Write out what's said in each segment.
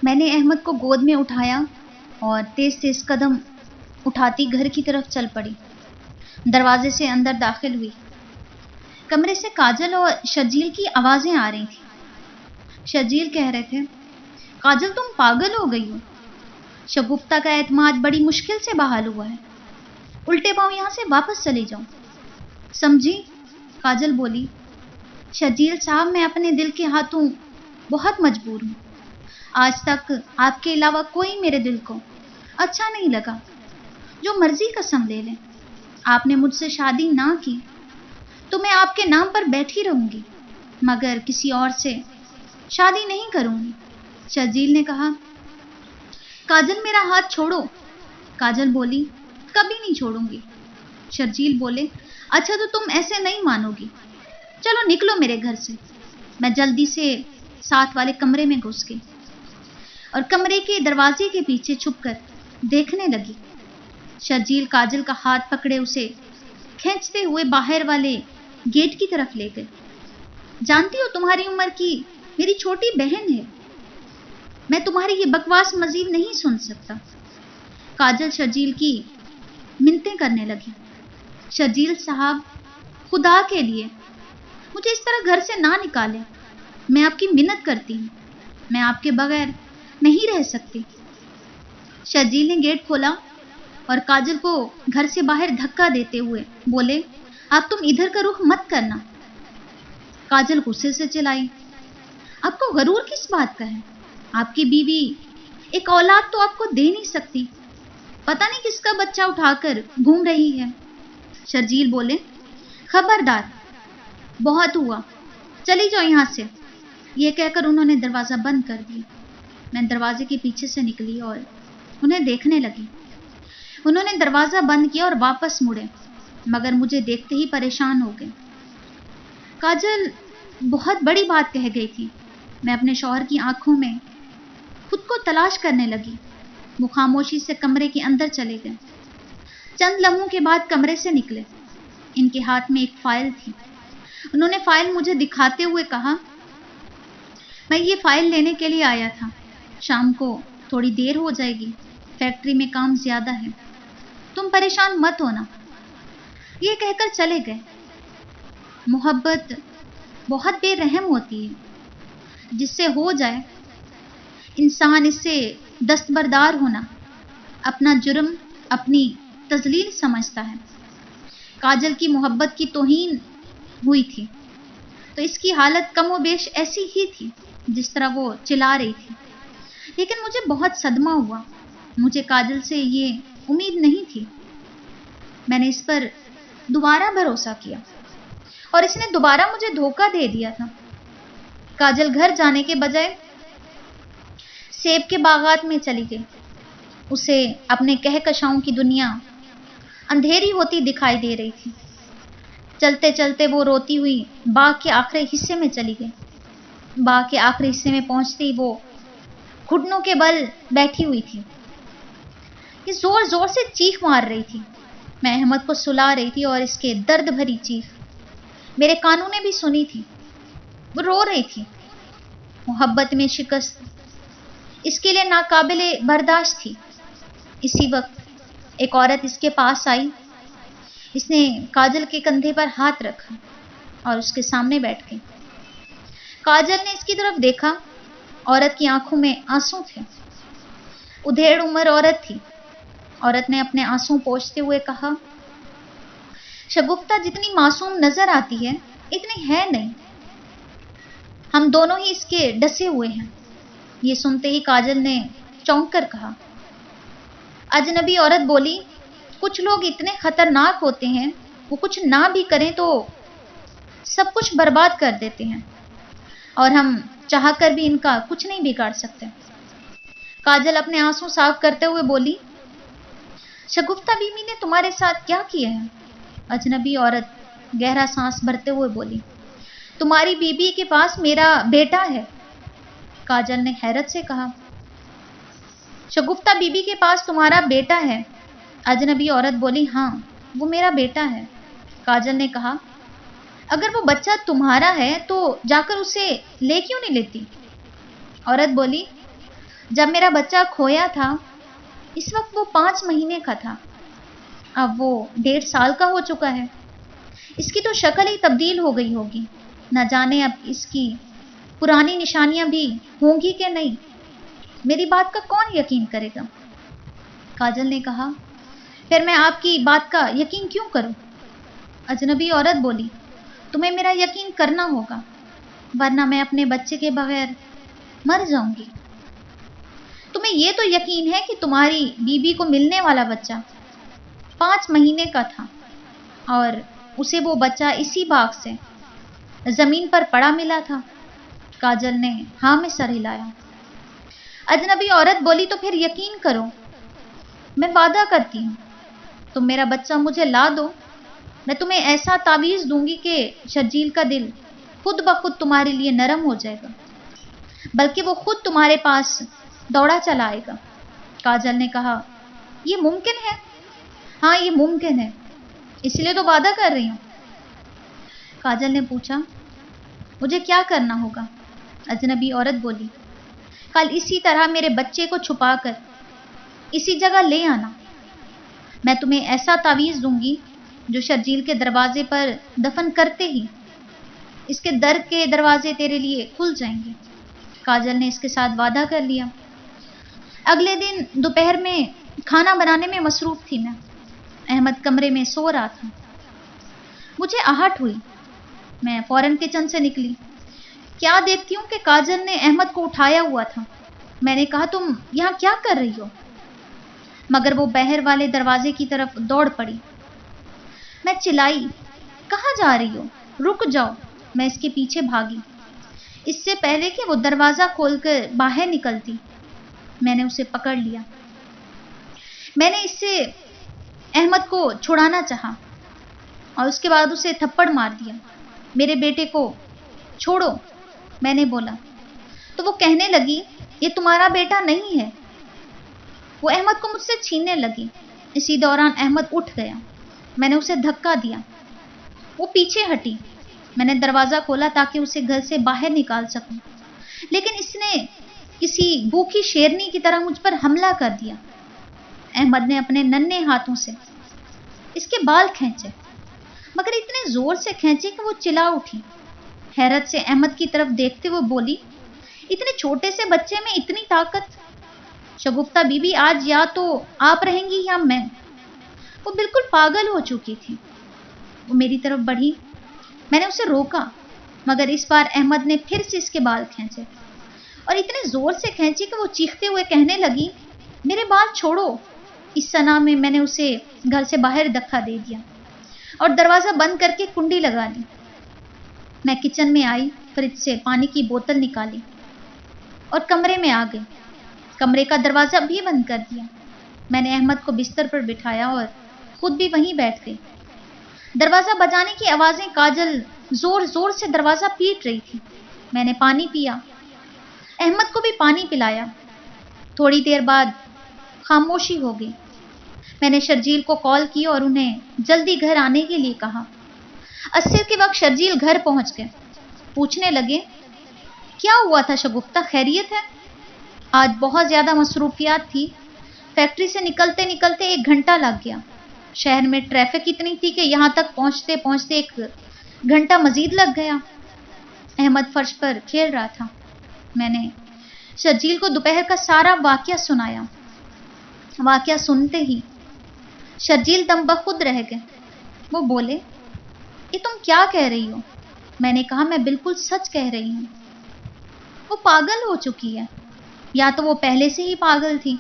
میں نے احمد کو گود میں اٹھایا اور تیز تیز قدم اٹھاتی گھر کی طرف چل پڑی۔ دروازے سے اندر داخل ہوئی۔ کمرے سے کاجل اور شرجیل کی آوازیں آ رہی تھیں۔ شرجیل کہہ رہے تھے، کاجل تم پاگل ہو گئی ہو، شگفتہ کا اعتماد بڑی مشکل سے بحال ہوا ہے، الٹے پاؤں یہاں سے واپس چلی جاؤ، سمجھی؟ کاجل بولی، شرجیل صاحب میں اپنے دل کے ہاتھوں بہت مجبور ہوں، آج تک آپ کے علاوہ کوئی میرے دل کو اچھا نہیں لگا، جو مرضی قسم لے لیں، آپ نے مجھ سے شادی نہ کی تو میں آپ کے نام پر بیٹھی رہوں گی، مگر کسی اور سے شادی نہیں کروں گی۔ شرجیل نے کہا، کاجل میرا ہاتھ چھوڑو۔ کاجل بولی، کبھی نہیں چھوڑوں گی۔ شرجیل بولے، اچھا تو تم ایسے نہیں مانو گی، چلو نکلو میرے گھر سے۔ میں جلدی سے ساتھ والے کمرے میں گھس گئی اور کمرے کے دروازے کے پیچھے چھپ کر دیکھنے لگی۔ شرجیل کاجل کا ہاتھ پکڑے اسے کھینچتے ہوئے باہر والے گیٹ کی طرف لے گئے۔ جانتی ہو تمہاری عمر کی میری چھوٹی بہن ہے، میں تمہاری یہ بکواس مزید نہیں سن سکتا۔ کاجل شرجیل کی منتیں کرنے لگی، شرجیل صاحب خدا کے لیے مجھے اس طرح گھر سے نہ نکالیں، میں آپ کی منت کرتی ہوں، میں آپ کے بغیر نہیں رہ سکتی۔ شرجیل نے گیٹ کھولا اور کاجل کو گھر سے باہر دھکا دیتے ہوئے بولے، آپ تم ادھر کا رخ مت کرنا۔ کاجل غصے سے چلائی، آپ کو غرور کس بات کا ہے؟ آپ کی بیوی ایک اولاد تو آپ کو دے نہیں سکتی، پتہ نہیں کس کا بچہ اٹھا کر گھوم رہی ہے۔ شرجیل بولے، خبردار، بہت ہوا، چلی جاؤ یہاں سے۔ یہ کہہ کر انہوں نے دروازہ بند کر دیا۔ میں دروازے کے پیچھے سے نکلی اور انہیں دیکھنے لگی۔ انہوں نے دروازہ بند کیا اور واپس مڑے، مگر مجھے دیکھتے ہی پریشان ہو گئے۔ کاجل بہت بڑی بات کہہ گئی تھی۔ میں اپنے شوہر کی آنکھوں میں خود کو تلاش کرنے لگی۔ وہ خاموشی سے کمرے کے اندر چلے گئے۔ چند لمحوں کے بعد کمرے سے نکلے۔ ان کے ہاتھ میں ایک فائل تھی۔ انہوں نے فائل مجھے دکھاتے ہوئے کہا، میں یہ فائل لینے کے لیے آیا تھا، شام کو تھوڑی دیر ہو جائے گی، فیکٹری میں کام زیادہ ہے، تم پریشان مت ہونا۔ یہ کہہ کر چلے گئے۔ محبت بہت بے رحم ہوتی ہے، جس سے ہو جائے انسان اس سے دستبردار ہونا اپنا جرم، اپنی تذلیل سمجھتا ہے۔ کاجل کی محبت کی توہین ہوئی تھی تو اس کی حالت کم و بیش ایسی ہی تھی جس طرح وہ چلا رہی تھی، لیکن مجھے بہت صدمہ ہوا، مجھے کاجل سے یہ امید نہیں تھی۔ میں نے اس پر دوبارہ بھروسہ کیا اور اس نے دوبارہ مجھے دھوکہ دے دیا تھا۔ کاجل گھر جانے کے بجائے سیب کے باغات میں چلی گئی۔ اسے اپنے کہکشاؤں کی دنیا اندھیری ہوتی دکھائی دے رہی تھی۔ چلتے چلتے وہ روتی ہوئی باغ کے آخری حصے میں چلی گئی۔ باغ کے آخری حصے میں پہنچتے ہی وہ گھٹنوں کے بل بیٹھی ہوئی تھی۔ یہ زور زور سے چیخ مار رہی تھی۔ میں احمد کو سلا رہی تھی اور اس کے درد بھری چیخ میرے کانوں نے بھی سنی تھی۔ وہ رو رہی تھی۔ محبت میں شکست اس کے لیے ناقابل برداشت تھی۔ اسی وقت ایک عورت اس کے پاس آئی۔ اس نے کاجل کے کندھے پر ہاتھ رکھا اور اس کے سامنے بیٹھ گئی۔ کاجل نے اس کی طرف دیکھا۔ عورت کی آنکھوں میں آنسو تھے۔ ادھیڑ عمر عورت تھی۔ عورت نے اپنے آنسو پوچھتے ہوئے کہا، شگفتہ جتنی معصوم نظر آتی ہے اتنی ہے نہیں، ہم دونوں ہی اس کے ڈسے ہوئے ہیں۔ یہ سنتے ہی کاجل نے چونک کر کہا۔ اجنبی عورت بولی، کچھ لوگ اتنے خطرناک ہوتے ہیں، وہ کچھ نہ بھی کریں تو سب کچھ برباد کر دیتے ہیں، اور ہم چاہ کر بھی ان کا کچھ نہیں بگاڑ سکتے۔ کاجل اپنے آنسو صاف کرتے ہوئے بولی، شگفتہ بیوی نے تمہارے ساتھ کیا کیا ہے؟ اجنبی عورت گہرا سانس بھرتے ہوئے بولی، تمہاری بیوی کے پاس میرا بیٹا ہے۔ کاجل نے حیرت سے کہا، شگفتہ بیوی کے پاس تمہارا بیٹا ہے؟ اجنبی عورت بولی، ہاں وہ میرا بیٹا ہے۔ کاجل نے کہا، اگر وہ بچہ تمہارا ہے تو جا کر اسے لے کیوں نہیں لیتی؟ عورت بولی، جب میرا بچہ کھویا تھا اس وقت وہ 5 مہینے کا تھا، اب وہ 1.5 سال کا ہو چکا ہے۔ اس کی تو شکل ہی تبدیل ہو گئی ہوگی، نہ جانے اب اس کی پرانی نشانیاں بھی ہوں گی کہ نہیں۔ میری بات کا کون یقین کرے گا؟ کاجل نے کہا، پھر میں آپ کی بات کا یقین کیوں کروں؟ اجنبی عورت بولی، تمہیں میرا یقین کرنا ہوگا ورنہ میں اپنے بچے کے بغیر مر جاؤں گی۔ تمہیں یہ تو یقین ہے کہ تمہاری بیوی کو ملنے والا بچہ 5 مہینے کا تھا اور اسے وہ بچہ اسی باغ سے زمین پر پڑا ملا تھا؟ کاجل نے ہاں میں سر ہلایا۔ اجنبی عورت بولی، تو پھر یقین کرو، میں وعدہ کرتی ہوں، تم میرا بچہ مجھے لا دو، میں تمہیں ایسا تعویذ دوں گی کہ شرجیل کا دل خود بخود تمہارے لیے نرم ہو جائے گا، بلکہ وہ خود تمہارے پاس دوڑا چلا آئے گا۔ کاجل نے کہا، یہ ممکن ہے؟ ہاں یہ ممکن ہے، اس لیے تو وعدہ کر رہی ہوں۔ کاجل نے پوچھا، مجھے کیا کرنا ہوگا؟ اجنبی عورت بولی، کل اسی طرح میرے بچے کو چھپا کر اسی جگہ لے آنا، میں تمہیں ایسا تعویذ دوں گی جو شرجیل کے دروازے پر دفن کرتے ہی اس کے در کے دروازے تیرے لیے کھل جائیں گے۔ کاجل نے اس کے ساتھ وعدہ کر لیا۔ اگلے دن دوپہر میں کھانا بنانے میں مصروف تھی میں، احمد کمرے میں سو رہا تھا۔ مجھے آہٹ ہوئی، میں فوراً کچن سے نکلی، کیا دیکھتی ہوں کہ کاجل نے احمد کو اٹھایا ہوا تھا۔ میں نے کہا، تم یہاں کیا کر رہی ہو؟ مگر وہ باہر والے دروازے کی طرف دوڑ پڑی۔ میں چلائی، کہاں جا رہی ہو؟ رک جاؤ۔ میں اس کے پیچھے بھاگی، اس سے پہلے کہ وہ دروازہ کھول کر باہر نکلتی میں نے اسے پکڑ لیا۔ میں نے اس سے احمد کو چھڑانا چاہا اور اس کے بعد اسے تھپڑ مار دیا۔ میرے بیٹے کو چھوڑو، میں نے بولا، تو وہ کہنے لگی، یہ تمہارا بیٹا نہیں ہے۔ وہ احمد کو مجھ سے چھیننے لگی۔ اسی دوران احمد اٹھ گیا، میں نے اسے دھکا دیا، وہ پیچھے ہٹی۔ میں نے دروازہ کھولا تاکہ اسے گھر سے باہر نکال سکوں، لیکن اس نے کسی بھوکی شیرنی کی طرح مجھ پر حملہ کر دیا۔ احمد نے اپنے ننھے ہاتھوں سے اس کے بال کھینچے، مگر اتنے زور سے کھینچے کہ وہ چلا اٹھی۔ حیرت سے احمد کی طرف دیکھتے ہوئے بولی، اتنے چھوٹے سے بچے میں اتنی طاقت؟ شگفتہ بی بی آج یا تو آپ رہیں گی یا میں۔ وہ بالکل پاگل ہو چکی تھی۔ وہ میری طرف بڑھی، میں نے اسے روکا، مگر اس بار احمد نے پھر سے اس کے بال کھینچے اور اتنے زور سے کھینچے کہ وہ چیختے ہوئے کہنے لگی، میرے بال چھوڑو۔ اس سنا میں نے اسے گھر سے باہر دھکا دے دیا اور دروازہ بند کر کے کنڈی لگا لی۔ میں کچن میں آئی، فریج سے پانی کی بوتل نکالی اور کمرے میں آ گئی۔ کمرے کا دروازہ بھی بند کر دیا۔ میں نے احمد کو بستر پر بٹھایا اور خود بھی وہیں بیٹھ گئی۔ دروازہ بجانے کی آوازیں، کاجل زور زور سے دروازہ پیٹ رہی تھی۔ میں نے پانی پیا، احمد کو بھی پانی پلایا۔ تھوڑی دیر بعد خاموشی ہو گئی۔ میں نے شرجیل کو کال کی اور انہیں جلدی گھر آنے کے لیے کہا۔ عصر کے وقت شرجیل گھر پہنچ گئے۔ پوچھنے لگے، کیا ہوا تھا شگفتہ، خیریت ہے؟ آج بہت زیادہ مصروفیات تھی، فیکٹری سے نکلتے نکلتے 1 گھنٹہ لگ گیا۔ شہر میں ٹریفک اتنی تھی کہ یہاں تک پہنچتے پہنچتے 1 گھنٹہ مزید لگ گیا۔ احمد فرش پر کھیل رہا تھا۔ میں نے شرجیل کو دوپہر کا سارا واقعہ سنایا۔ واقعہ سنتے ہی شرجیل دم بخود رہ گئے۔ وہ بولے، یہ تم کیا کہہ رہی ہو؟ میں نے کہا، میں بالکل سچ کہہ رہی ہوں۔ وہ پاگل ہو چکی ہے، یا تو وہ پہلے سے ہی پاگل تھی۔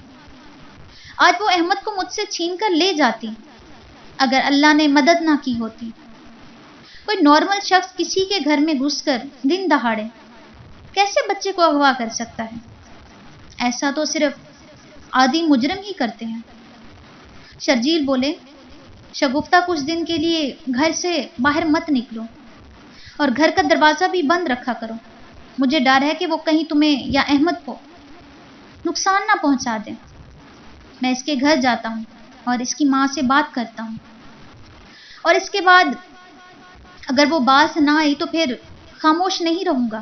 آج وہ احمد کو مجھ سے چھین کر لے جاتی اگر اللہ نے مدد نہ کی ہوتی۔ کوئی نارمل شخص کسی کے گھر میں گھس کر دن دہاڑے کیسے بچے کو اغوا کر سکتا ہے؟ ایسا تو صرف عادی مجرم ہی کرتے ہیں۔ شرجیل بولے، شگفتہ کچھ دن کے لیے گھر سے باہر مت نکلو اور گھر کا دروازہ بھی بند رکھا کرو۔ مجھے ڈر ہے کہ وہ کہیں تمہیں یا احمد کو نقصان نہ پہنچا دیں۔ میں اس کے گھر جاتا ہوں اور اس کی ماں سے بات کرتا ہوں، اور اس کے بعد اگر وہ باز نہ آئی تو پھر خاموش نہیں رہوں گا۔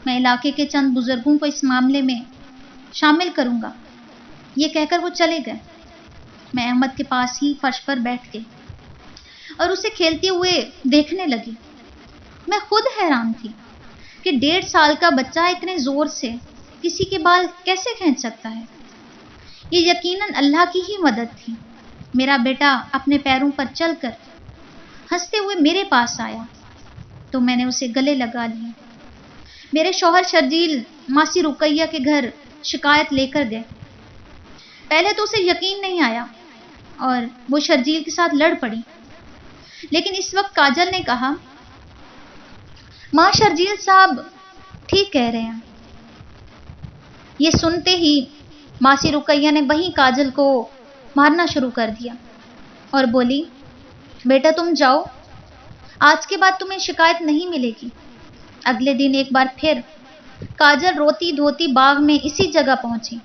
میں علاقے کے چند بزرگوں کو اس معاملے میں شامل کروں گا۔ یہ کہہ کر وہ چلے گئے۔ میں احمد کے پاس ہی فرش پر بیٹھ گئی اور اسے کھیلتے ہوئے دیکھنے لگی۔ میں خود حیران تھی کہ 1.5 سال کا بچہ اتنے زور سے کسی کے بال کیسے کھینچ سکتا ہے۔ یہ یقیناً اللہ کی ہی مدد تھی۔ میرا بیٹا اپنے پیروں پر چل کر ہنستے ہوئے میرے پاس آیا تو میں نے اسے گلے لگا لیا۔ میرے شوہر شرجیل ماسی رقیہ کے گھر شکایت لے کر گئے۔ پہلے تو اسے یقین نہیں آیا اور وہ شرجیل کے ساتھ لڑ پڑی، لیکن اس وقت کاجل نے کہا، ماں شرجیل صاحب ٹھیک کہہ رہے ہیں۔ یہ سنتے ہی ماسی رقیہ نے وہیں کاجل کو مارنا شروع کر دیا اور بولی، بیٹا تم جاؤ، آج کے بعد تمہیں شکایت نہیں ملے گی۔ اگلے دن ایک بار پھر کاجل روتی دھوتی باغ میں اسی جگہ پہنچی۔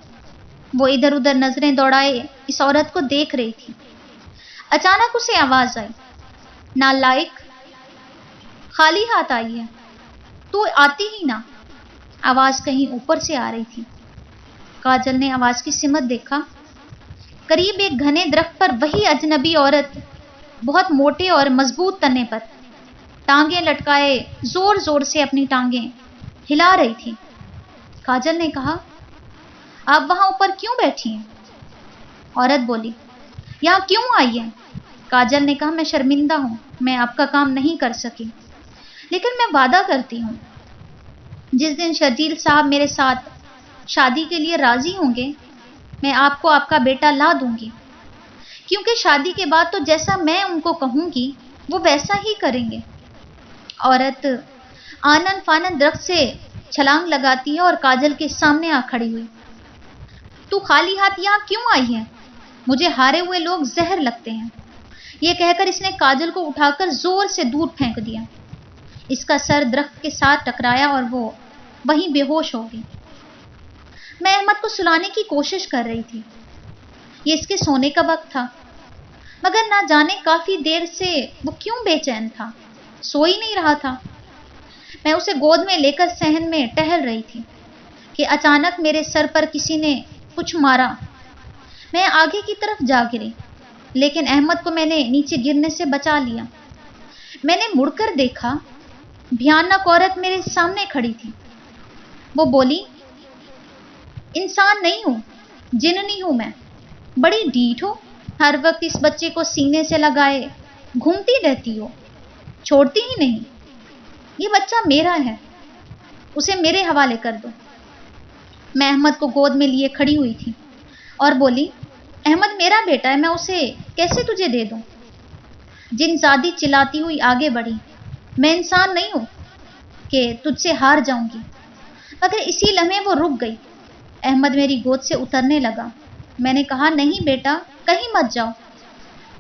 وہ ادھر ادھر نظریں دوڑائے اس عورت کو دیکھ رہی تھی۔ اچانک اسے آواز آئی، نالائق، خالی ہاتھ آئی ہے، تو آتی ہی نہ۔ آواز کہیں اوپر سے آ رہی تھی۔ کاجل نے آواز کی سمت دیکھا۔ قریب ایک گھنے درخت پر وہی اجنبی عورت بہت موٹے اور مضبوط تنے پر ٹانگیں لٹکائے زور زور سے اپنی ٹانگیں ہلا رہی تھی۔ کاجل نے کہا، آپ وہاں اوپر کیوں بیٹھی ہیں؟ عورت بولی، یہاں کیوں آئی ہیں؟ کاجل نے کہا، میں شرمندہ ہوں، میں آپ کا کام نہیں کر سکی، لیکن میں وعدہ کرتی ہوں جس دن شرجیل صاحب میرے ساتھ شادی کے لیے راضی ہوں گے میں آپ کو آپ کا بیٹا لا دوں گی، کیونکہ شادی کے بعد تو جیسا میں ان کو کہوں گی وہ ویسا ہی کریں گے۔ عورت آنن فانن درخت سے چھلانگ لگاتی ہے اور کاجل کے سامنے آ کھڑی ہوئی۔ تو خالی ہاتھ یہاں کیوں آئی ہے؟ مجھے ہارے ہوئے لوگ زہر لگتے ہیں۔ یہ کہہ کر اس نے کاجل کو اٹھا کر زور سے دور پھینک دیا۔ اس کا سر درخت کے ساتھ ٹکرایا اور وہ وہیں بے ہوش ہو گئی۔ میں احمد کو سلانے کی کوشش کر رہی تھی۔ یہ اس کے سونے کا وقت تھا، مگر نہ جانے کافی دیر سے وہ کیوں بے چین تھا، سو ہی نہیں رہا تھا۔ میں اسے گود میں لے کر صحن میں ٹہل رہی تھی کہ اچانک میرے سر پر کسی نے کچھ مارا۔ میں آگے کی طرف جا گری، لیکن احمد کو میں نے نیچے گرنے سے بچا لیا۔ میں نے مڑ کر دیکھا، بھیانک عورت میرے سامنے کھڑی تھی۔ وہ بولی، انسان نہیں ہوں، جننی ہوں میں، بڑی ڈھیٹ ہو، ہر وقت اس بچے کو سینے سے لگائے گھومتی رہتی ہو، چھوڑتی ہی نہیں۔ یہ بچہ میرا ہے، اسے میرے حوالے کر دو۔ میں احمد کو گود میں لیے کھڑی ہوئی تھی اور بولی، احمد میرا بیٹا ہے، میں اسے کیسے تجھے دے دوں؟ جن زادی چلاتی ہوئی آگے بڑھی، میں انسان نہیں ہوں کہ تجھ سے ہار جاؤں گی۔ مگر اسی لمحے وہ رک گئی۔ احمد میری گود سے اترنے لگا۔ میں نے کہا، نہیں بیٹا، کہیں مت جاؤ،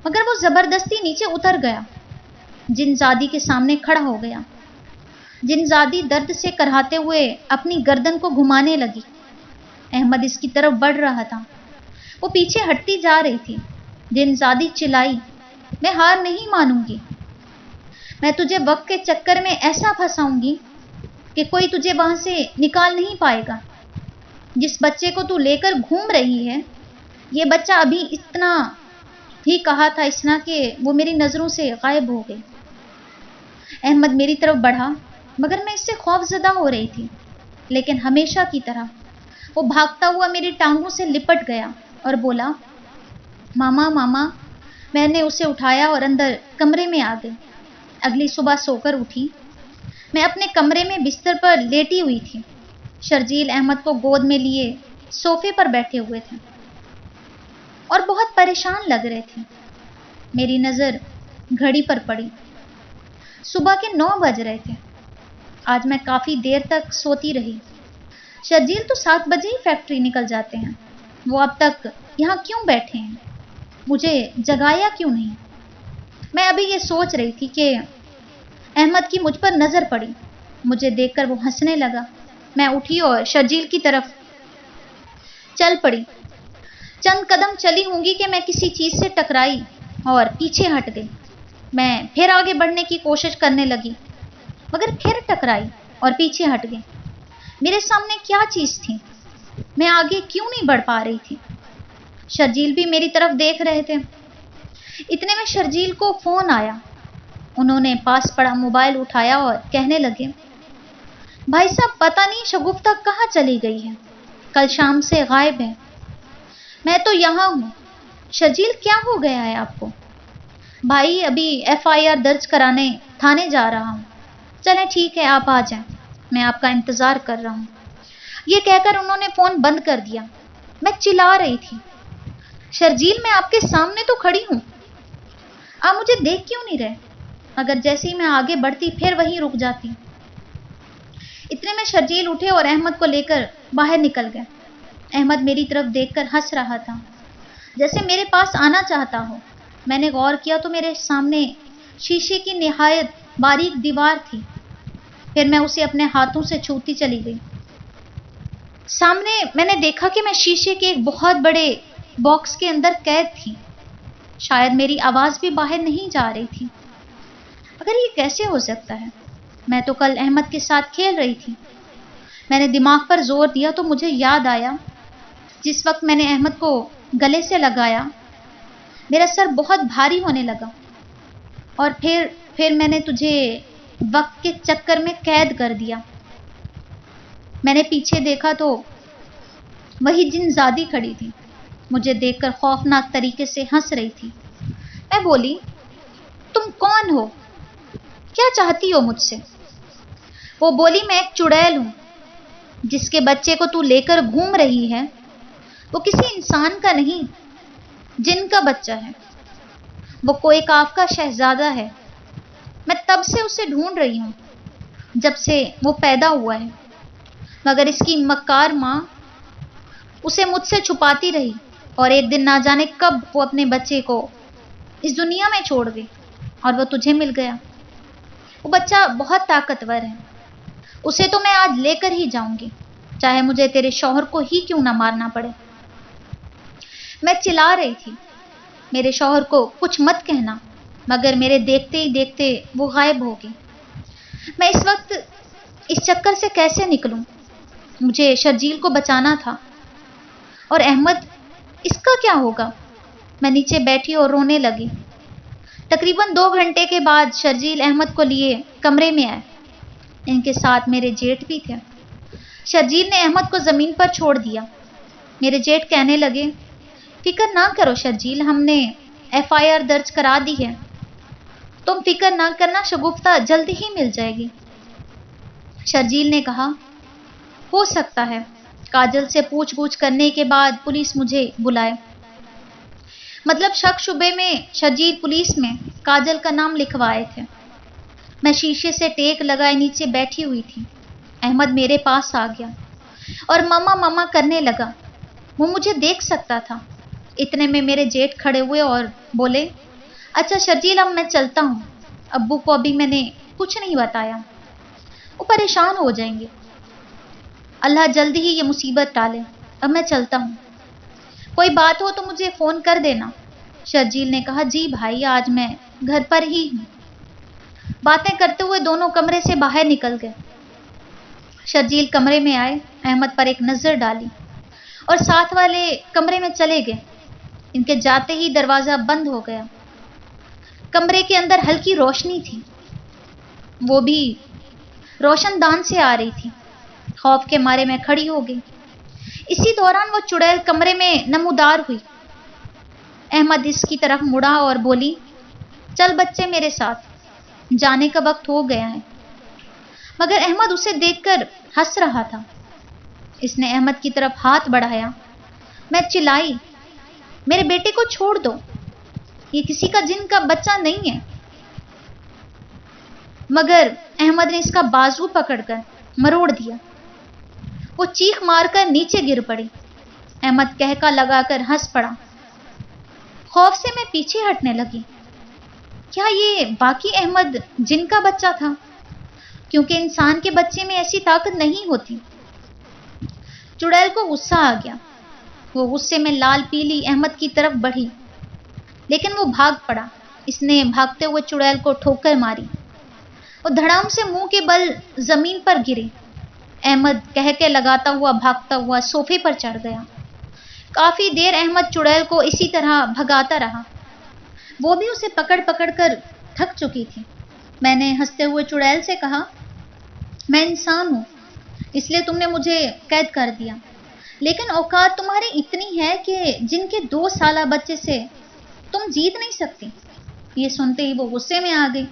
مگر وہ زبردستی نیچے اتر گیا۔ جن زادی کے سامنے کھڑا ہو گیا۔ جن زادی درد سے کراہتے ہوئے اپنی گردن کو گھمانے لگی۔ احمد اس کی طرف بڑھ رہا تھا، وہ پیچھے ہٹتی جا رہی تھی۔ جن زادی چلائی، میں ہار نہیں مانوں گی، میں تجھے وقت کے چکر میں ایسا پھنساؤں گی کہ کوئی تجھے وہاں سے نکال نہیں پائے گا۔ جس بچے کو تو لے کر گھوم رہی ہے، یہ بچہ ابھی اتنا ہی کہا تھا اسنا کہ وہ میری نظروں سے غائب ہو گئی۔ احمد میری طرف بڑھا، مگر میں اس سے خوف زدہ ہو رہی تھی، لیکن ہمیشہ کی طرح وہ بھاگتا ہوا میری ٹانگوں سے لپٹ گیا اور بولا، ماما ماما۔ میں نے اسے اٹھایا اور اندر کمرے میں آ گئی۔ اگلی صبح سو کر اٹھی، میں اپنے کمرے میں بستر پر لیٹی ہوئی تھی۔ شرجیل احمد کو گود میں لیے صوفے پر بیٹھے ہوئے تھے اور بہت پریشان لگ رہے تھے۔ میری نظر گھڑی پر پڑی، صبح کے 9 بج رہے تھے۔ آج میں کافی دیر تک سوتی رہی۔ شرجیل تو 7 بجے ہی فیکٹری نکل جاتے ہیں، وہ اب تک یہاں کیوں بیٹھے ہیں؟ مجھے جگایا کیوں نہیں؟ میں ابھی یہ سوچ رہی تھی کہ احمد کی مجھ پر نظر پڑی۔ مجھے دیکھ کر وہ ہنسنے لگا۔ میں اٹھی اور شرجیل کی طرف چل پڑی۔ چند قدم چلی ہوں گی کہ میں کسی چیز سے ٹکرائی اور پیچھے ہٹ گئی۔ میں پھر آگے بڑھنے کی کوشش کرنے لگی، مگر پھر ٹکرائی اور پیچھے ہٹ گئی۔ میرے سامنے کیا چیز تھی؟ میں آگے کیوں نہیں بڑھ پا رہی تھی؟ شرجیل بھی میری طرف دیکھ رہے تھے۔ اتنے میں شرجیل کو فون آیا۔ انہوں نے پاس پڑا موبائل اٹھایا اور کہنے لگے، بھائی صاحب پتہ نہیں شگفتہ کہاں چلی گئی ہے، کل شام سے غائب ہے۔ میں تو یہاں ہوں۔ شرجیل کیا ہو گیا ہے آپ کو؟ بھائی ابھی FIR درج کرانے تھانے جا رہا ہوں۔ چلیں ٹھیک ہے آپ آ جائیں، میں آپ کا انتظار کر رہا ہوں۔ یہ کہہ کر انہوں نے فون بند کر دیا۔ میں چلا رہی تھی، شرجیل میں آپ کے سامنے تو کھڑی ہوں، آپ مجھے دیکھ کیوں نہیں رہے؟ اگر جیسے ہی میں آگے بڑھتی پھر وہیں رک جاتی۔ اتنے میں شرجیل اٹھے اور احمد کو لے کر باہر نکل گئے۔ احمد میری طرف دیکھ کر ہنس رہا تھا، جیسے میرے پاس آنا چاہتا ہو۔ میں نے غور کیا تو میرے سامنے شیشے کی نہایت باریک دیوار تھی۔ پھر میں اسے اپنے ہاتھوں سے چھوتی چلی گئی۔ سامنے میں نے دیکھا کہ میں شیشے کے ایک بہت بڑے باکس کے اندر قید تھی۔ شاید میری آواز بھی باہر نہیں جا رہی تھی۔ اگر یہ کیسے ہو سکتا ہے؟ میں تو کل احمد کے ساتھ کھیل رہی تھی۔ میں نے دماغ پر زور دیا تو مجھے یاد آیا، جس وقت میں نے احمد کو گلے سے لگایا میرا سر بہت بھاری ہونے لگا، اور پھر میں نے تجھے وقت کے چکر میں قید کر دیا۔ میں نے پیچھے دیکھا تو وہی جن زادی کھڑی تھی، مجھے دیکھ کر خوفناک طریقے سے ہنس رہی تھی۔ میں بولی، تم کون ہو؟ کیا چاہتی ہو مجھ سے؟ وہ بولی، میں ایک چڑیل ہوں، جس کے بچے کو تو لے کر گھوم رہی ہے وہ کسی انسان کا نہیں، جن کا بچہ ہے۔ وہ کوئی کاف کا شہزادہ ہے۔ میں تب سے اسے ڈھونڈ رہی ہوں جب سے وہ پیدا ہوا ہے، مگر اس کی مکار ماں اسے مجھ سے چھپاتی رہی، اور ایک دن نہ جانے کب وہ اپنے بچے کو اس دنیا میں چھوڑ گئی اور وہ تجھے مل گیا۔ وہ بچہ بہت طاقتور ہے، اسے تو میں آج لے کر ہی جاؤں گی، چاہے مجھے تیرے شوہر کو ہی کیوں نہ مارنا پڑے۔ میں چلا رہی تھی، میرے شوہر کو کچھ مت کہنا، مگر میرے دیکھتے ہی دیکھتے وہ غائب ہو گئی۔ میں اس وقت اس چکر سے کیسے نکلوں؟ مجھے شرجیل کو بچانا تھا، اور احمد، اس کا کیا ہوگا؟ میں نیچے بیٹھی اور رونے لگی۔ تقریباً 2 گھنٹے کے بعد شرجیل احمد کو لیے کمرے میں آئے۔ ان کے ساتھ میرے جیٹ بھی تھے۔ شرجیل نے احمد کو زمین پر چھوڑ دیا۔ میرے جیٹ کہنے لگے، فکر نہ کرو شرجیل، ہم نے FIR درج کرا دی ہے، تم فکر نہ کرنا، شگفتہ جلد ہی مل جائے گی۔ شرجیل نے کہا، ہو سکتا ہے کاجل سے پوچھ گچھ کرنے کے بعد پولیس مجھے بلائے۔ مطلب شک شبے میں شرجیل پولیس میں کاجل کا نام لکھوائے تھے۔ میں شیشے سے ٹیک لگائے نیچے بیٹھی ہوئی تھی۔ احمد میرے پاس آ گیا اور ماما ماما کرنے لگا۔ وہ مجھے دیکھ سکتا تھا۔ اتنے میں میرے جیٹ کھڑے ہوئے اور بولے، اچھا شرجیل اب میں چلتا ہوں، ابو کو ابھی میں نے کچھ نہیں بتایا، وہ پریشان ہو جائیں گے۔ اللہ جلدی ہی یہ مصیبت ٹالے، اب میں چلتا ہوں، کوئی بات ہو تو مجھے فون کر دینا۔ شرجیل نے کہا، جی بھائی آج میں گھر پر ہی ہوں۔ باتیں کرتے ہوئے دونوں کمرے سے باہر نکل گئے۔ شرجیل کمرے میں آئے، احمد پر ایک نظر ڈالی اور ساتھ والے کمرے میں چلے گئے۔ ان کے جاتے ہی دروازہ بند ہو گیا۔ کمرے کے اندر ہلکی روشنی تھی، وہ بھی روشن دان سے آ رہی تھی۔ خوف کے مارے میں کھڑی ہو گئی۔ اسی دوران وہ چڑیل کمرے میں نمودار ہوئی۔ احمد اس کی طرف مڑا اور بولی، چل بچے میرے ساتھ، جانے کا وقت ہو گیا ہے۔ مگر احمد اسے دیکھ کر ہنس رہا تھا۔ اس نے احمد کی طرف ہاتھ بڑھایا۔ میں چلائی، میرے بیٹے کو چھوڑ دو، یہ کسی کا جن کا بچہ نہیں ہے۔ مگر احمد نے اس کا بازو پکڑ کر مروڑ دیا۔ وہ چیخ مار کر نیچے گر پڑی۔ احمد کہکا لگا کر ہنس پڑا۔ خوف سے میں پیچھے ہٹنے لگی۔ کیا یہ واقعی احمد جن کا بچہ تھا؟ کیونکہ انسان کے بچے میں ایسی طاقت نہیں ہوتی۔ چڑیل کو غصہ آ گیا۔ وہ غصے میں لال پیلی احمد کی طرف بڑھی، لیکن وہ بھاگ پڑا۔ اس نے بھاگتے ہوئے چڑیل کو ٹھوکر ماری۔ وہ دھڑام سے منہ کے بل زمین پر گری۔ احمد کہہ کے لگاتا ہوا بھاگتا ہوا صوفے پر چڑھ گیا۔ کافی دیر احمد چڑیل کو اسی طرح بھگاتا رہا، وہ بھی اسے پکڑ پکڑ کر تھک چکی تھی۔ میں نے ہنستے ہوئے چڑیل سے کہا، میں انسان ہوں، اس لیے تم نے مجھے قید کر دیا، لیکن اوقات تمہاری اتنی ہے کہ جن کے 2 سالہ بچے سے تم جیت نہیں سکتی۔ یہ سنتے ہی وہ غصے میں آ گئی۔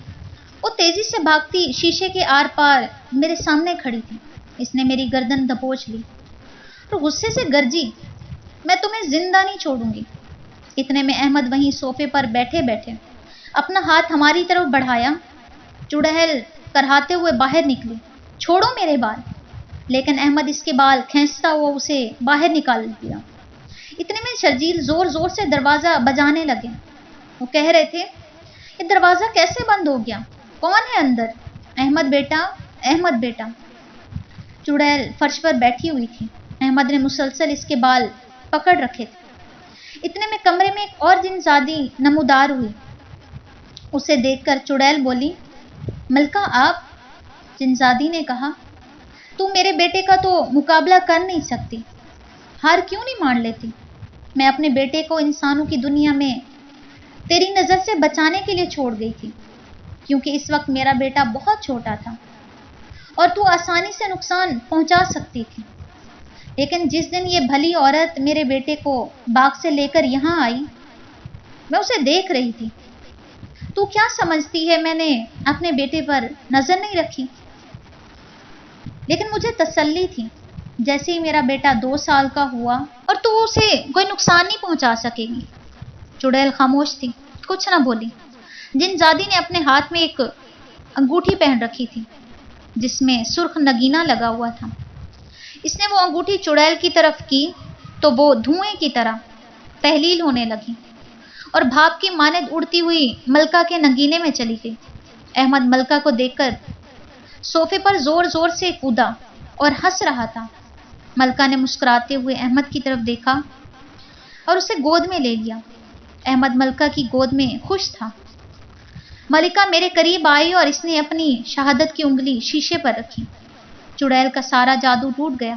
وہ تیزی سے بھاگتی شیشے کے آر پار میرے سامنے کھڑی تھی۔ اس نے میری گردن دبوچ لی اور غصے سے گرجی، میں تمہیں زندہ نہیں چھوڑوں گی۔ اتنے میں احمد وہیں صوفے پر بیٹھے بیٹھے اپنا ہاتھ ہماری طرف بڑھایا۔ چڑیل کرہاتے ہوئے باہر نکلی، چھوڑو میرے بال، لیکن احمد اس کے بال کھینچتا ہوا اسے باہر نکال دیا۔ اتنے میں شرجیل زور زور سے دروازہ بجانے لگے۔ وہ کہہ رہے تھے، یہ دروازہ کیسے بند ہو گیا؟ کون ہے اندر؟ احمد بیٹا، احمد بیٹا۔ چڑیل فرش پر بیٹھی ہوئی تھی۔ احمد نے مسلسل اس کے بال پکڑ رکھے تھے۔ اتنے میں کمرے میں ایک اور جن زادی نمودار ہوئی۔ اسے دیکھ کر چڑیل بولی، ملکہ آپ؟ جن زادی نے کہا، تو میرے بیٹے کا تو مقابلہ کر نہیں سکتی، ہار کیوں نہیں مان لیتی؟ میں اپنے بیٹے کو انسانوں کی دنیا میں تیری نظر سے بچانے کے لیے چھوڑ گئی تھی، کیونکہ اس وقت میرا بیٹا بہت چھوٹا تھا اور تو آسانی سے نقصان پہنچا سکتی تھی۔ لیکن جس دن یہ بھلی عورت میرے بیٹے کو باغ سے لے کر یہاں آئی، میں اسے دیکھ رہی تھی۔ تو کیا سمجھتی ہے میں نے اپنے بیٹے پر نظر نہیں رکھی؟ لیکن مجھے تسلی تھی، جیسے ہی میرا بیٹا 2 سال کا ہوا اور تو اسے کوئی نقصان نہیں پہنچا سکے گی۔ چڑیل خاموش تھی، کچھ نہ بولی۔ جن زادی نے اپنے ہاتھ میں ایک انگوٹھی پہن رکھی تھی جس میں سرخ نگینہ لگا ہوا تھا۔ اس نے وہ انگوٹھی چڑیل کی طرف کی تو وہ دھوئیں کی طرح تحلیل ہونے لگی اور بھاپ کی مانند اڑتی ہوئی ملکہ کے نگینے میں چلی گئی۔ احمد ملکہ کو دیکھ کر صوفے پر زور زور سے کودا اور ہنس رہا تھا۔ ملکہ نے مسکراتے ہوئے احمد کی طرف دیکھا اور اسے گود میں لے لیا۔ احمد ملکہ کی گود میں خوش تھا۔ ملکہ میرے قریب آئی اور اس نے اپنی شہادت کی انگلی شیشے پر رکھی۔ چڑیل کا سارا جادو ٹوٹ گیا۔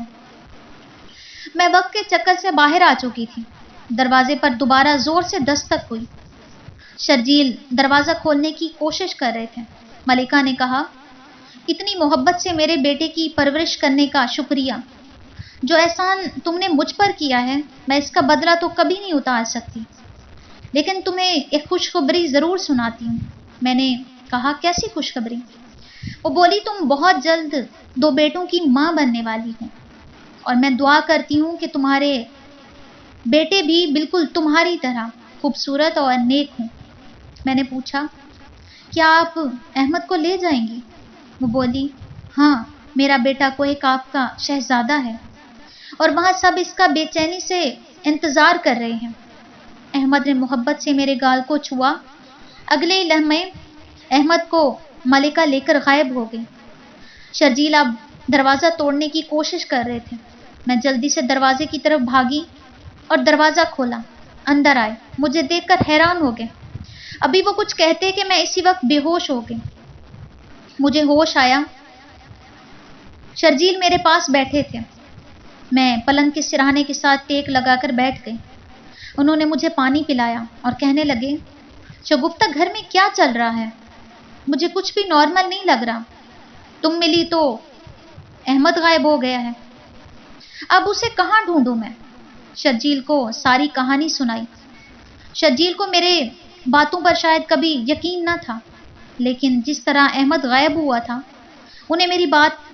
میں وقت کے چکر سے باہر آ چکی تھی۔ دروازے پر دوبارہ زور سے دستک ہوئی۔ شرجیل دروازہ کھولنے کی کوشش کر رہے تھے۔ ملکہ نے کہا، اتنی محبت سے میرے بیٹے کی پرورش کرنے کا شکریہ۔ جو احسان تم نے مجھ پر کیا ہے، میں اس کا بدلہ تو کبھی نہیں اتار سکتی، لیکن تمہیں ایک خوشخبری ضرور سناتی ہوں۔ میں نے کہا، کیسی خوشخبری؟ وہ بولی، تم بہت جلد 2 بیٹوں کی ماں بننے والی ہو اور میں دعا کرتی ہوں کہ تمہارے بیٹے بھی بالکل تمہاری طرح خوبصورت اور نیک ہوں۔ میں نے پوچھا، کیا آپ احمد کو لے جائیں گی؟ وہ بولی، ہاں، میرا بیٹا کوہ قاف کا شہزادہ ہے اور وہاں سب اس کا بے چینی سے انتظار کر رہے ہیں۔ احمد نے محبت سے میرے گال کو چھوا۔ اگلے ہی لمحے احمد کو ملکہ لے کر غائب ہو گئی۔ شرجیل اب دروازہ توڑنے کی کوشش کر رہے تھے۔ میں جلدی سے دروازے کی طرف بھاگی اور دروازہ کھولا۔ اندر آئے، مجھے دیکھ کر حیران ہو گئے۔ ابھی وہ کچھ کہتے کہ میں اسی وقت بے ہوش ہو گئی۔ مجھے ہوش آیا، شرجیل میرے پاس بیٹھے تھے۔ میں پلنگ کے سرہانے کے ساتھ ٹیک لگا کر بیٹھ گئی۔ انہوں نے مجھے پانی پلایا اور کہنے لگے، شگفتہ گھر میں کیا چل رہا ہے؟ مجھے کچھ بھی نارمل نہیں لگ رہا۔ تم ملی تو احمد غائب ہو گیا ہے، اب اسے کہاں ڈھونڈوں میں؟ شرجیل کو ساری کہانی سنائی۔ شرجیل کو میرے باتوں پر شاید کبھی یقین نہ تھا، لیکن جس طرح احمد غائب ہوا تھا انہیں میری بات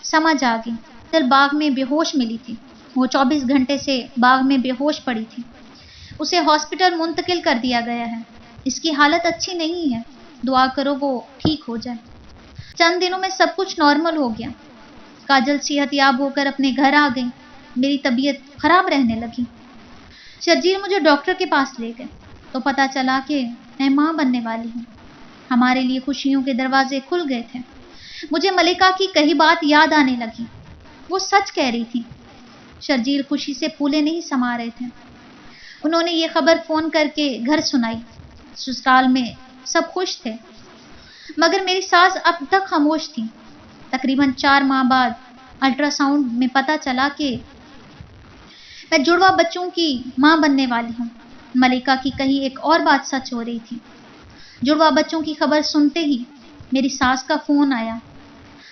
سمجھ آ گئی۔ دل باغ میں بے ہوش ملی تھی۔ وہ 24 گھنٹے سے باغ میں بے ہوش پڑی تھی۔ اسے ہاسپٹل منتقل کر دیا گیا ہے۔ اس کی حالت اچھی نہیں ہے، دعا کرو وہ ٹھیک ہو جائے۔ چند دنوں میں سب کچھ نارمل ہو گیا۔ کاجل صحت یاب ہو کر اپنے گھر آ گئی۔ میری طبیعت خراب رہنے لگی۔ شرجیل مجھے ڈاکٹر کے پاس لے گئے تو پتہ چلا کہ میں ماں بننے والی ہوں۔ ہمارے لیے خوشیوں کے دروازے کھل گئے تھے۔ مجھے ملکہ کی کہی بات یاد آنے لگی۔ وہ سچ کہہ رہی تھی۔ شرجیل خوشی سے پھولے نہیں سما رہے تھے۔ انہوں نے یہ خبر فون کر کے گھر سنائی۔ سسرال میں سب خوش تھے، مگر میری ساس اب تک خاموش تھی۔ تقریباً 4 ماہ بعد الٹراساؤنڈ میں پتہ چلا کہ میں جڑوا بچوں کی ماں بننے والی ہوں۔ ملکہ کی کہی ایک اور بات سچ ہو رہی تھی۔ جڑوا بچوں کی خبر سنتے ہی میری ساس کا فون آیا،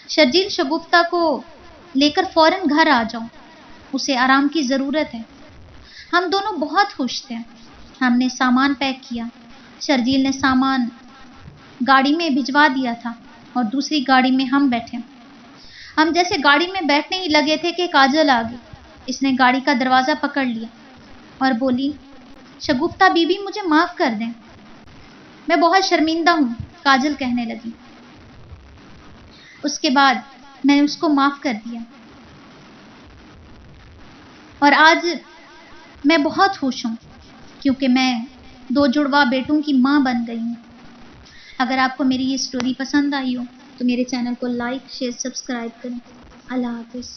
شرجیل شگفتہ کو لے کر فوراً گھر آ جاؤ، اسے آرام کی ضرورت ہے۔ ہم دونوں بہت خوش تھے۔ ہم نے سامان پیک کیا۔ شرجیل نے سامان گاڑی میں بھجوا دیا تھا اور دوسری گاڑی میں ہم بیٹھے۔ ہم جیسے گاڑی میں بیٹھنے ہی لگے تھے کہ کاجل آ گئی۔ اس نے گاڑی کا دروازہ پکڑ لیا اور بولی، شگفتہ بی بی مجھے معاف کر دیں، میں بہت شرمندہ ہوں، کاجل کہنے لگی۔ اس کے بعد میں نے اس کو معاف کر دیا اور آج میں بہت خوش ہوں کیونکہ میں 2 جڑوا بیٹوں کی ماں بن گئی ہوں۔ اگر آپ کو میری یہ سٹوری پسند آئی ہو تو میرے چینل کو لائک، شیئر، سبسکرائب کریں۔ اللہ حافظ۔